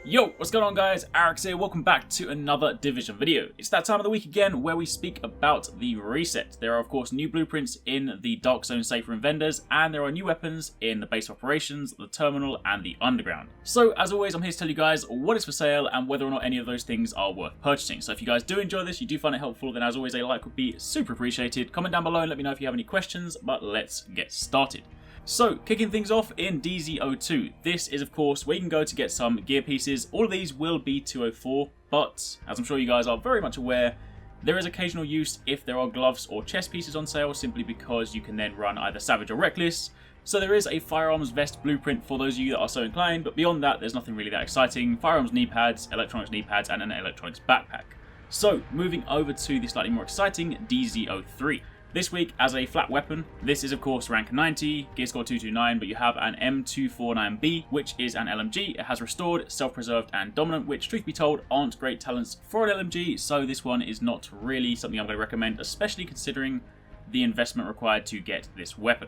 Yo, what's going on guys? Arekkz here, welcome back to another Division video. It's that time of the week again where we speak about the reset. There are of course new blueprints in the Dark Zone Safe Room vendors, and there are new weapons in the base of operations, the terminal, and the underground. So as always, I'm here to tell you guys what is for sale and whether or not any of those things are worth purchasing. So if you guys do enjoy this, you do find it helpful, then as always a like would be super appreciated. Comment down below and let me know if you have any questions, but let's get started. So, kicking things off in DZ02, this is of course where you can go to get some gear pieces. All of these will be 204, but as I'm sure you guys are very much aware, there is occasional use if there are gloves or chest pieces on sale, simply because you can then run either Savage or Reckless. So there is a firearms vest blueprint for those of you that are so inclined, but beyond that there's nothing really that exciting. Firearms knee pads, electronics knee pads, and an electronics backpack. So, moving over to the slightly more exciting DZ03. This week, as a flat weapon, this is of course rank 90, gear score 229, but you have an M449B, which is an LMG. It has restored, self-preserved, and dominant, which truth be told aren't great talents for an LMG, so this one is not really something I'm going to recommend, especially considering the investment required to get this weapon.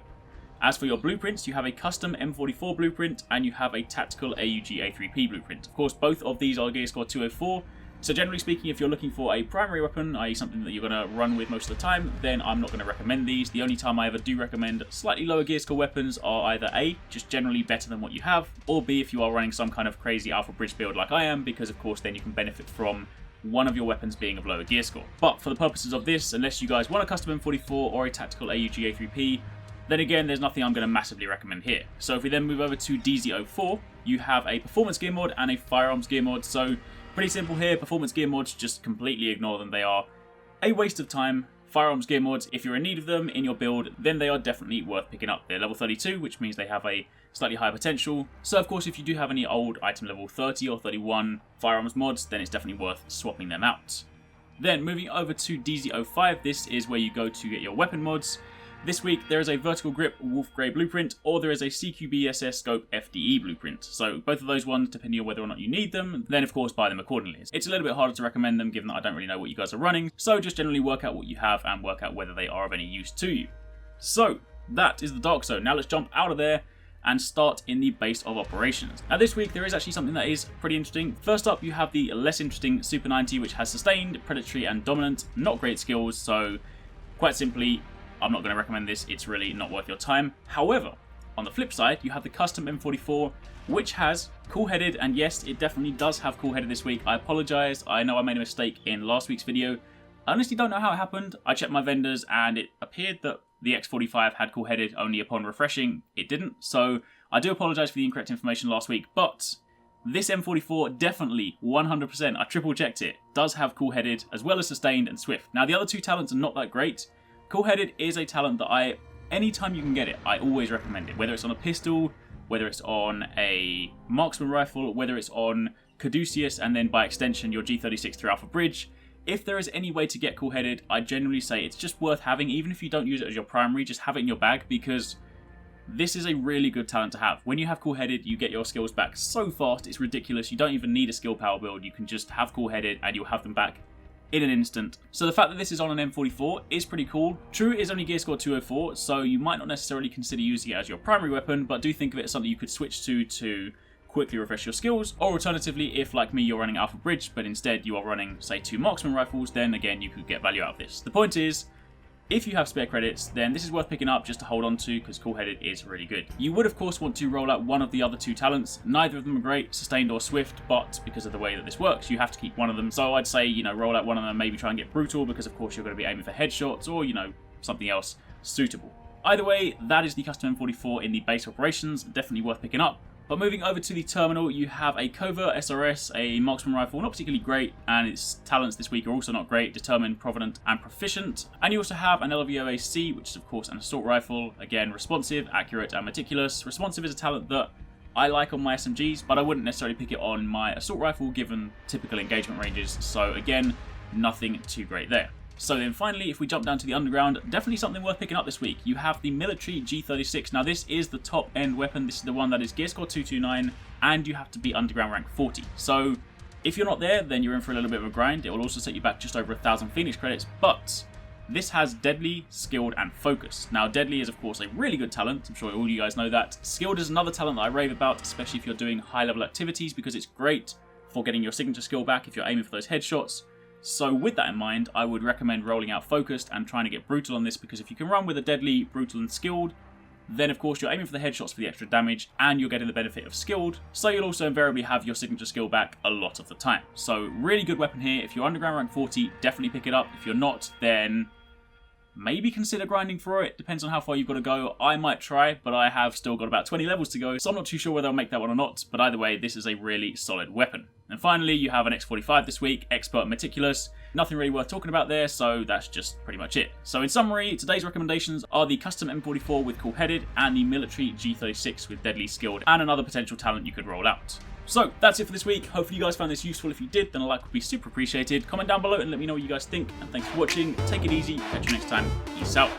As for your blueprints, you have a custom M44 blueprint, and you have a tactical AUG A3P blueprint. Of course, both of these are gear score 204, so generally speaking, if you're looking for a primary weapon, i.e. something that you're going to run with most of the time, then I'm not going to recommend these. The only time I ever do recommend slightly lower gear score weapons are either A, just generally better than what you have, or B, if you are running some kind of crazy alpha bridge build like I am, because of course then you can benefit from one of your weapons being of lower gear score. But for the purposes of this, unless you guys want a custom M44 or a tactical AUG A3P, then again, there's nothing I'm going to massively recommend here. So if we then move over to DZ04, you have a performance gear mod and a firearms gear mod. So pretty simple here. Performance gear mods, just completely ignore them. They are a waste of time. Firearms gear mods, if you're in need of them in your build, then they are definitely worth picking up. They're level 32, which means they have a slightly higher potential. So of course, if you do have any old item level 30 or 31 firearms mods, then it's definitely worth swapping them out. Then moving over to DZ05, this is where you go to get your weapon mods. This week, there is a Vertical Grip Wolf Grey blueprint, or there is a CQB-SS Scope FDE blueprint. So both of those ones, depending on whether or not you need them, then of course buy them accordingly. It's a little bit harder to recommend them given that I don't really know what you guys are running, so just generally work out what you have and work out whether they are of any use to you. So, that is the Dark Zone. Now let's jump out of there and start in the base of operations. Now this week there is actually something that is pretty interesting. First up, you have the less interesting Super 90, which has Sustained, Predatory, and Dominant. Not great skills, so quite simply, I'm not going to recommend this, it's really not worth your time. However, on the flip side, you have the custom M44, which has cool-headed, and yes, it definitely does have cool-headed this week. I apologise, I know I made a mistake in last week's video. I honestly don't know how it happened. I checked my vendors and it appeared that the X45 had cool-headed only upon refreshing. It didn't, so I do apologise for the incorrect information last week, but this M44 definitely, 100%, I triple-checked it, does have cool-headed, as well as Sustained and Swift. Now the other two talents are not that great. Cool-headed is a talent that anytime you can get it, I always recommend it. Whether it's on a pistol, whether it's on a marksman rifle, whether it's on Caduceus, and then by extension your G36 through Alpha Bridge. If there is any way to get cool-headed, I generally say it's just worth having, even if you don't use it as your primary, just have it in your bag, because this is a really good talent to have. When you have cool-headed, you get your skills back so fast, it's ridiculous. You don't even need a skill power build, you can just have cool-headed and you'll have them back in an instant. So the fact that this is on an M44 is pretty cool. True, it is only gear score 204, so you might not necessarily consider using it as your primary weapon, but do think of it as something you could switch to quickly refresh your skills, or alternatively, if like me you're running Alpha Bridge, but instead you are running, say, 2 marksman rifles, then again you could get value out of this. The point is, if you have spare credits, then this is worth picking up just to hold on to, because cool-headed is really good. You would of course want to roll out one of the other two talents. Neither of them are great, Sustained or Swift, but because of the way that this works, you have to keep one of them. So I'd say, you know, roll out one of them, maybe try and get Brutal, because of course you're going to be aiming for headshots, or, you know, something else suitable. Either way, that is the custom M44 in the base operations, definitely worth picking up. But moving over to the terminal, you have a Covert SRS, a marksman rifle, not particularly great, and its talents this week are also not great, Determined, Provident, and Proficient. And you also have an LVOAC, which is of course an assault rifle, again responsive, accurate, and meticulous. Responsive is a talent that I like on my SMGs, but I wouldn't necessarily pick it on my assault rifle given typical engagement ranges, so again, nothing too great there. So then finally, if we jump down to the underground, definitely something worth picking up this week. You have the military G36. Now this is the top end weapon. This is the one that is gear score 229, and you have to be underground rank 40. So if you're not there, then you're in for a little bit of a grind. It will also set you back just over 1,000 Phoenix credits, but this has Deadly, Skilled, and Focus. Now Deadly is of course a really good talent. I'm sure all you guys know that. Skilled is another talent that I rave about, especially if you're doing high level activities, because it's great for getting your signature skill back if you're aiming for those headshots. So with that in mind, I would recommend rolling out Focused and trying to get Brutal on this, because if you can run with a Deadly, Brutal and Skilled, then of course you're aiming for the headshots for the extra damage and you're getting the benefit of Skilled, so you'll also invariably have your signature skill back a lot of the time. So really good weapon here. If you're underground rank 40, definitely pick it up. If you're not, then maybe consider grinding for it. Depends on how far you've got to go. I might try, but I have still got about 20 levels to go, so I'm not too sure whether I'll make that one or not, but either way, this is a really solid weapon. And finally, you have an X45 this week, Expert and Meticulous. Nothing really worth talking about there, so that's just pretty much it. So in summary, today's recommendations are the custom M44 with Cool Headed and the military G36 with Deadly Skilled, and another potential talent you could roll out. So that's it for this week. Hopefully you guys found this useful. If you did, then a like would be super appreciated. Comment down below and let me know what you guys think. And thanks for watching. Take it easy. Catch you next time. Peace out.